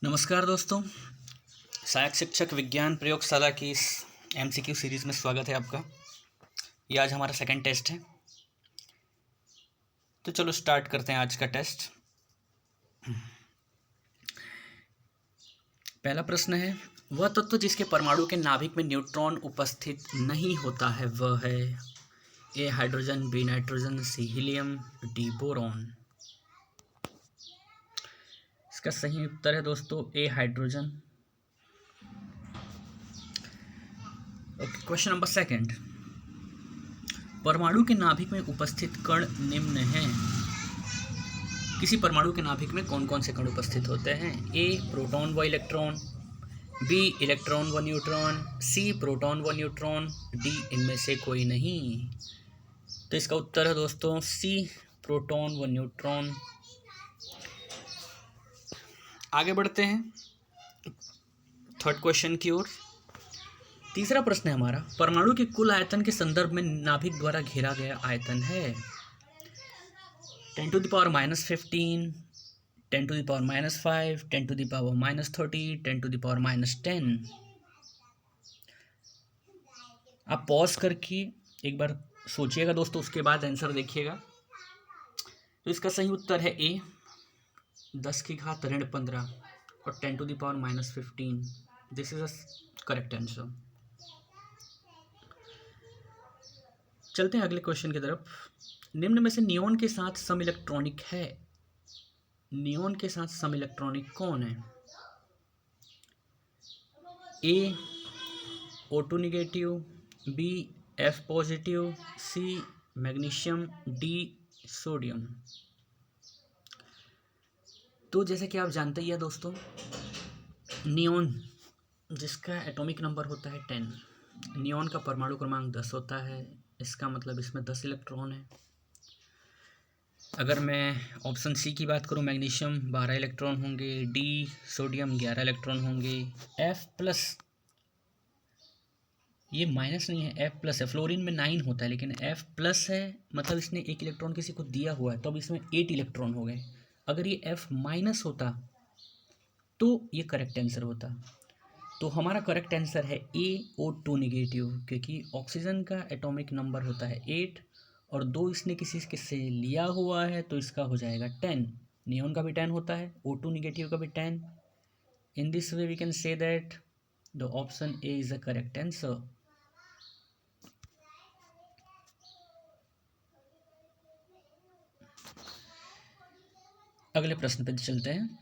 नमस्कार दोस्तों। सहायक शिक्षक विज्ञान प्रयोगशाला की इस एमसीक्यू सीरीज़ में स्वागत है आपका। ये आज हमारा सेकंड टेस्ट है, तो चलो स्टार्ट करते हैं आज का टेस्ट। पहला प्रश्न है, वह तत्व जिसके परमाणु के नाभिक में न्यूट्रॉन उपस्थित नहीं होता है वह है A hydrogen, B nitrogen, C helium, D boron. इसका सही उत्तर है दोस्तों A hydrogen. Okay, question number second, परमाणु के नाभिक में उपस्थित कण निम्न हैं। किसी परमाणु के नाभिक में कौन कौन से कण उपस्थित होते हैं? ए प्रोटॉन व इलेक्ट्रॉन, बी इलेक्ट्रॉन व न्यूट्रॉन, सी प्रोटॉन व न्यूट्रॉन, डी इनमें से कोई नहीं। तो इसका उत्तर है दोस्तों सी प्रोटॉन व न्यूट्रॉन। आगे बढ़ते हैं थर्ड क्वेश्चन की ओर। तीसरा प्रश्न है हमारा, परमाणु के कुल आयतन के संदर्भ में नाभिक द्वारा घेरा गया आयतन है 10 to the power -15, 10 to the power -5, 10 to the power -30, 10 to the power -10। आप पॉज करके एक बार सोचिएगा दोस्तों, उसके बाद आंसर देखिएगा। तो इसका सही उत्तर है ए 10⁻15 और 10 to the power -15। This is a correct answer. चलते हैं अगले क्वेश्चन की तरफ। निम्न में से नियोन के साथ सम इलेक्ट्रॉनिक है। नियोन के साथ सम इलेक्ट्रॉनिक कौन है? A O2 negative, B F positive, C magnesium, D sodium. तो जैसे कि आप जानते ही हैं दोस्तों, नियोन जिसका एटॉमिक नंबर होता है 10, नियोन का परमाणु क्रमांक 10 होता है। इसका मतलब इसमें 10 इलेक्ट्रॉन है। अगर मैं ऑप्शन सी की बात करूं, मैग्नीशियम 12 इलेक्ट्रॉन होंगे, डी सोडियम 11 इलेक्ट्रॉन होंगे, एफ प्लस, ये माइनस नहीं है, एफ प्लस है। फ्लोरीन में 9 होता है, लेकिन एफ प्लस है मतलब इसने 1 इलेक्ट्रॉन किसी को दिया हुआ है, तो अब इसमें 8 इलेक्ट्रॉन हो गए। अगर ये एफ माइनस होता तो ये करेक्ट आंसर होता। तो हमारा करेक्ट आंसर है O2 नेगेटिव, क्योंकि ऑक्सीजन का एटॉमिक नंबर होता है 8 और 2 इसने किसी से लिया हुआ है, तो इसका हो जाएगा 10। नियोन का भी 10 होता है, O2 नेगेटिव का भी 10। In this way we can say that the option A is the correct answer. अगले प्रश्न पे चलते हैं।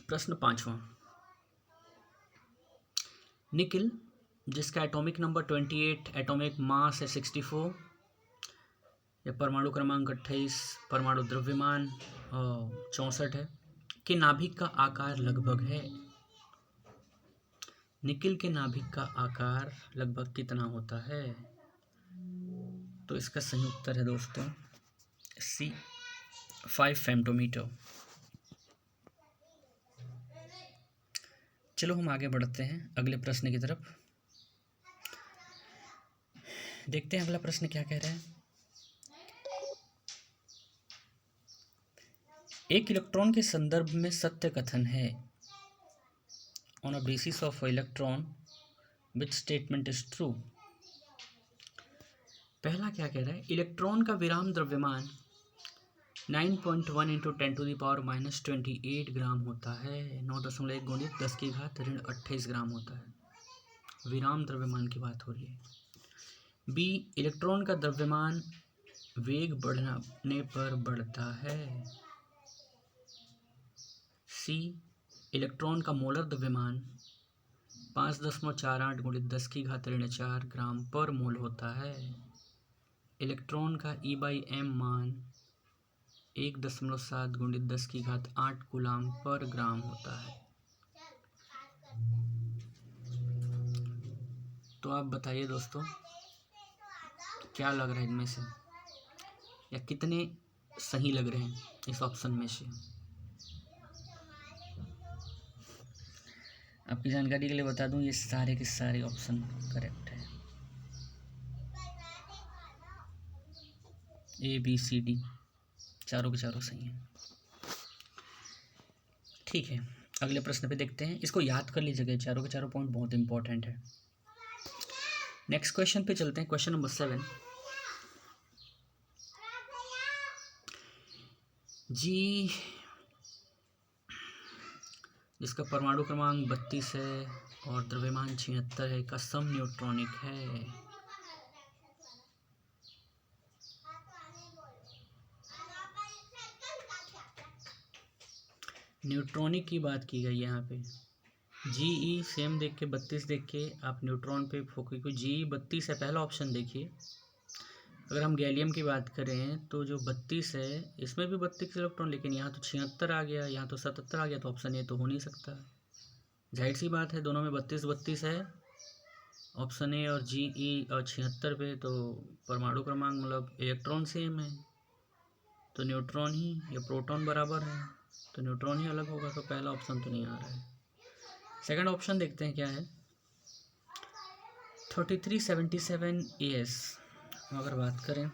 प्रश्न 5वां, निकिल जिसका एटॉमिक नंबर 28, एटॉमिक मास है 64 या परमाणु क्रमांक 28, परमाणु द्रव्यमान 64 है, के नाभिक का आकार लगभग है। निकिल के नाभिक का आकार लगभग कितना होता है? तो इसका सही उत्तर है दोस्तों सी 5 फेम्टोमीटर। चलो हम आगे बढ़ते हैं अगले प्रश्न की तरफ। देखते हैं अगला प्रश्न क्या कह रहा है। एक इलेक्ट्रॉन के संदर्भ में सत्य कथन है। On a basis of electron which statement is true. पहला क्या कह रहा है, इलेक्ट्रॉन का विराम द्रव्यमान 9.1 इंटू 10 टू द पावर -28 ग्राम होता है। 9.1 गुणित 10⁻28 ग्राम होता है। विराम द्रव्यमान की बात हो रही है। बी इलेक्ट्रॉन का द्रव्यमान वेग बढ़ने पर बढ़ता है। सी इलेक्ट्रॉन का मोलर द्रव्यमान 5.48 गुणित 10⁻4 ग्राम पर मोल होता है। इलेक्ट्रॉन का E/m मान 1.7 गुणित 10⁸ कूलाम पर ग्राम होता है। तो आप बताइए दोस्तों, क्या लग रहा है इनमें से, या कितने सही लग रहे हैं इस ऑप्शन में से? आपकी जानकारी के लिए बता दूं, ये सारे के सारे ऑप्शन करेक्ट है। A B C D चारों के चारों सही हैं। ठीक है, अगले प्रश्न पे देखते हैं। इसको याद कर लीजिएगा, चारों के चारों पॉइंट बहुत इंपॉर्टेंट है। नेक्स्ट क्वेश्चन पे चलते हैं, क्वेश्चन नंबर 7। जी, जिसका परमाणु क्रमांक 32 है और द्रव्यमान 76 है का सम न्यूट्रॉनिक है। न्यूट्रॉनिक की बात की गई है यहाँ पे। जी सेम देख के 32 देख के आप न्यूट्रॉन पे फोकस, क्योंकि जी 32 है, पहला ऑप्शन देखिए। अगर हम गैलियम की बात करें तो जो 32 है इसमें भी 32 इलेक्ट्रॉन, लेकिन यहाँ तो 76 आ गया, यहाँ तो 77 आ गया, तो ऑप्शन ए तो हो नहीं सकता। जाहिर सी बात है, दोनों में 32 है। ऑप्शन ए और जी ई और 76 पे तो परमाणु क्रमांक मतलब इलेक्ट्रॉन सेम है, तो न्यूट्रॉन ही या प्रोटॉन बराबर है, तो न्यूट्रॉन ही अलग होगा, तो पहला ऑप्शन तो नहीं आ रहा है। सेकंड ऑप्शन देखते हैं क्या है। 3377 AS अगर बात करें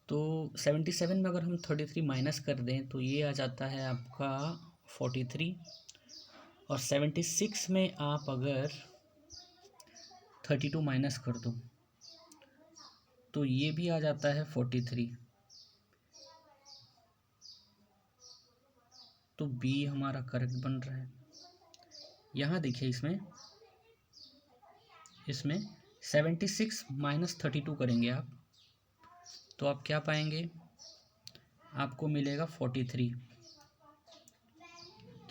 तो 77 में अगर हम 33 माइनस कर दें तो ये आ जाता है आपका 43, और 76 में आप अगर 32 माइनस कर दो तो ये भी आ जाता है 43। तो बी हमारा करेक्ट बन रहा है। यहाँ देखिए, इसमें 76 माइनस 32 करेंगे आप, तो आप क्या पाएंगे, आपको मिलेगा 43।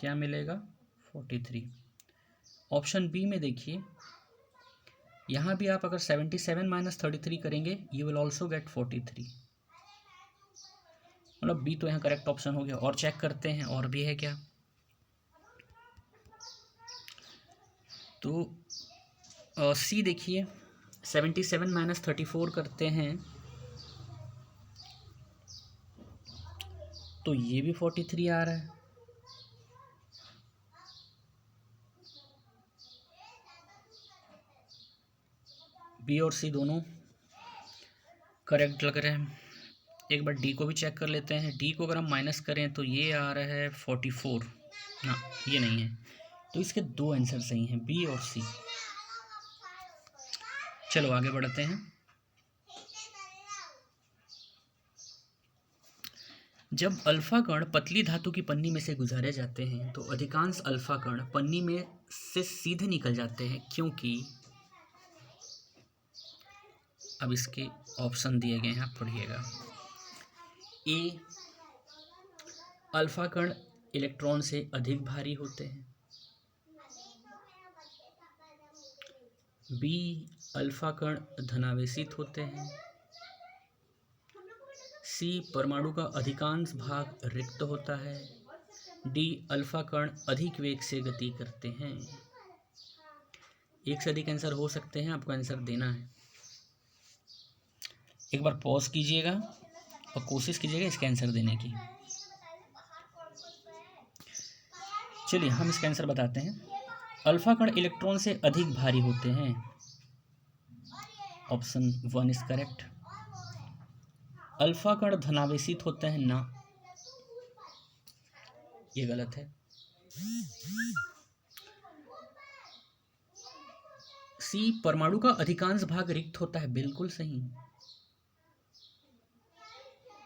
क्या मिलेगा, 43। ऑप्शन बी में देखिए, यहाँ भी आप अगर 77 माइनस 33 करेंगे, यू विल ऑल्सो गेट 43। मतलब बी तो यहाँ करेक्ट ऑप्शन हो गया। और चेक करते हैं और भी है क्या। तो सी देखिए, 77 माइनस 34 करते हैं तो ये भी 43 आ रहा है। बी और सी दोनों करेक्ट लग रहे हैं। एक बार डी को भी चेक कर लेते हैं। डी को अगर हम माइनस करें तो ये आ रहा है 44। ना, ये नहीं है, तो इसके दो आंसर सही हैं, बी और सी। चलो आगे बढ़ते हैं। जब अल्फा कण पतली धातु की पन्नी में से गुजारे जाते हैं तो अधिकांश अल्फा कण पन्नी में से सीधे निकल जाते हैं, क्योंकि अब इसके ऑप्शन दिए गए हैं, आप पढ़िएगा। ए, अल्फा कण इलेक्ट्रॉन से अधिक भारी होते हैं। बी, अल्फा कण धनावेशित होते हैं। सी, परमाणु का अधिकांश भाग रिक्त होता है। डी, अल्फा कण अधिक वेग से गति करते हैं। एक से अधिक आंसर हो सकते हैं, आपको आंसर देना है। एक बार पॉज कीजिएगा और कोशिश कीजिएगा इसके आंसर देने की। चलिए हम इसका आंसर बताते हैं। अल्फा कण इलेक्ट्रॉन से अधिक भारी होते हैं। Option 1 is correct. अल्फा कण धनावेशित होते हैं ना, ये गलत है। सी, परमाणु का अधिकांश भाग रिक्त होता है, बिल्कुल सही,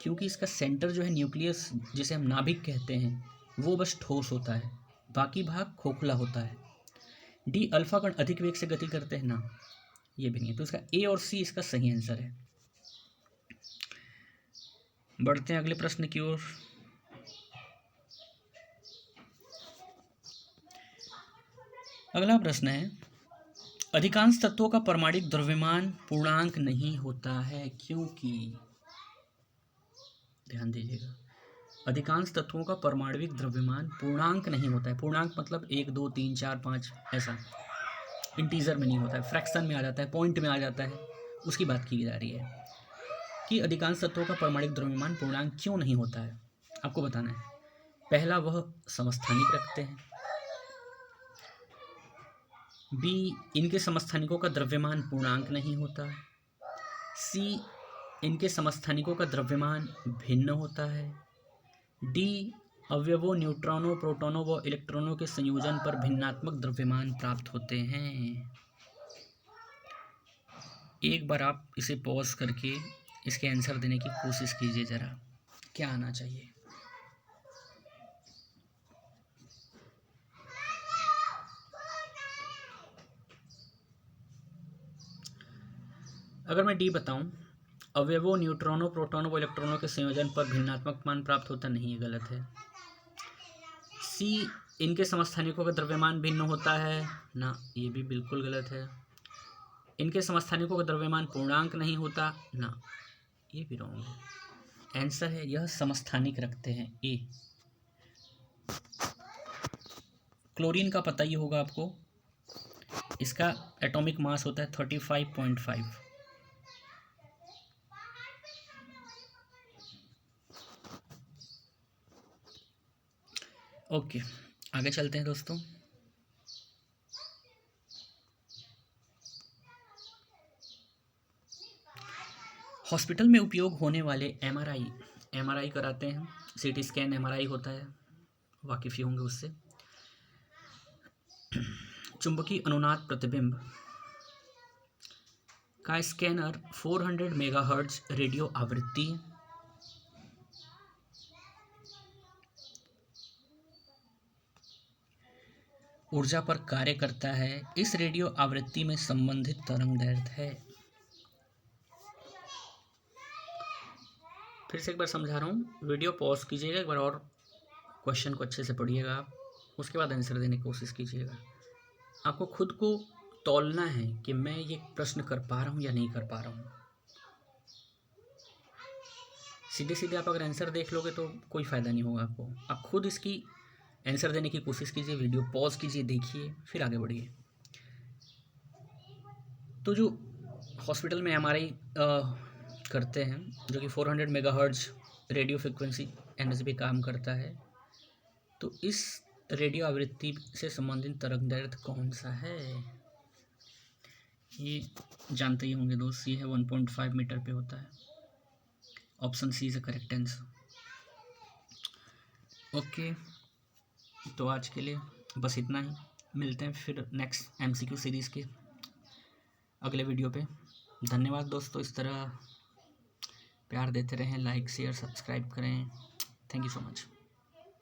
क्योंकि इसका सेंटर जो है न्यूक्लियस, जिसे हम नाभिक कहते हैं, वो बस ठोस होता है, बाकी भाग खोखला होता है। डी, अल्फा कण अधिक वेग से गति करते हैं ना, ये भी नहीं है, तो इसका ए और सी इसका सही आंसर है। बढ़ते हैं अगले प्रश्न की ओर। अगला प्रश्न है, अधिकांश तत्वों का परमाणिक द्रव्यमान पूर्णांक नहीं होता है, क्योंकि, ध्यान दीजिएगा, अधिकांश तत्वों का परमाणविक द्रव्यमान पूर्णांक नहीं होता है। पूर्णांक मतलब 1 2 3 4 5 ऐसा, इंटीजर में नहीं होता है, फ्रैक्शन में आ जाता है, पॉइंट में आ जाता है, उसकी बात की जा रही है कि अधिकांश तत्वों का परमाणिक द्रव्यमान पूर्णांक क्यों नहीं होता है। आपको बताना है। पहला, वह समस्थानिक रखते हैं। बी, इनके समस्थानिकों का द्रव्यमान पूर्णांक नहीं होता। सी, इनके समस्थानिकों का द्रव्यमान भिन्न होता है। डी अवयवों, न्यूट्रॉनों, प्रोटॉनों व इलेक्ट्रॉनों के संयोजन पर भिन्नात्मक द्रव्यमान प्राप्त होते हैं। एक बार आप इसे पॉज करके इसके आंसर देने की कोशिश कीजिए ज़रा, क्या आना चाहिए। अगर मैं डी बताऊं, अवयवों, न्यूट्रॉनों, प्रोटॉनों व इलेक्ट्रॉनों के संयोजन पर भिन्नात्मक मान प्राप्त होता नहीं, है गलत है। सी इनके समस्थानिकों का द्रव्यमान भिन्न होता है ना, ये भी बिल्कुल गलत है। इनके समस्थानिकों का द्रव्यमान पूर्णांक नहीं होता ना, ये भी रॉन्ग है। आंसर है यह समस्थानिक रखते हैं, ए। क्लोरीन का पता ही होगा आपको, इसका एटॉमिक मास होता है 35.5। ओके, आगे चलते हैं दोस्तों। हॉस्पिटल में उपयोग होने वाले एमआरआई कराते हैं, सीटी स्कैन एमआरआई होता है, वाकिफ़ ही होंगे उससे। चुंबकीय अनुनाद प्रतिबिंब का स्कैनर 400 मेगाहर्ट्ज रेडियो आवृत्ति ऊर्जा पर कार्य करता है। इस रेडियो आवृत्ति में संबंधित तरंगदैर्घ्य है। फिर से एक बार समझा रहा हूँ, वीडियो पॉज कीजिएगा, एक बार और क्वेश्चन को अच्छे से पढ़िएगा आप, उसके बाद आंसर देने की कोशिश कीजिएगा। आपको खुद को तौलना है कि मैं ये प्रश्न कर पा रहा हूँ या नहीं कर पा रहा हूँ। सीधे सीधे आप अगर आंसर देख लोगे तो कोई फ़ायदा नहीं होगा आपको। आप खुद इसकी आंसर देने की कोशिश कीजिए, वीडियो पॉज कीजिए, देखिए, फिर आगे बढ़िए। तो जो हॉस्पिटल में एमआरआई करते हैं, जो कि 400 मेगाहर्ट्ज रेडियो फ्रिक्वेंसी एनर्जी पे काम करता है, तो इस रेडियो आवृत्ति से संबंधित तरंगदैर्घ्य कौन सा है, ये जानते ही होंगे दोस्त। ये है 1.5 मीटर पे होता है। Option C is the correct answer. Okay, तो आज के लिए बस इतना ही। मिलते हैं फिर नेक्स्ट एमसीक्यू सीरीज़ के अगले वीडियो पे। धन्यवाद दोस्तों, इस तरह प्यार देते रहें, लाइक शेयर सब्सक्राइब करें। Thank you so much.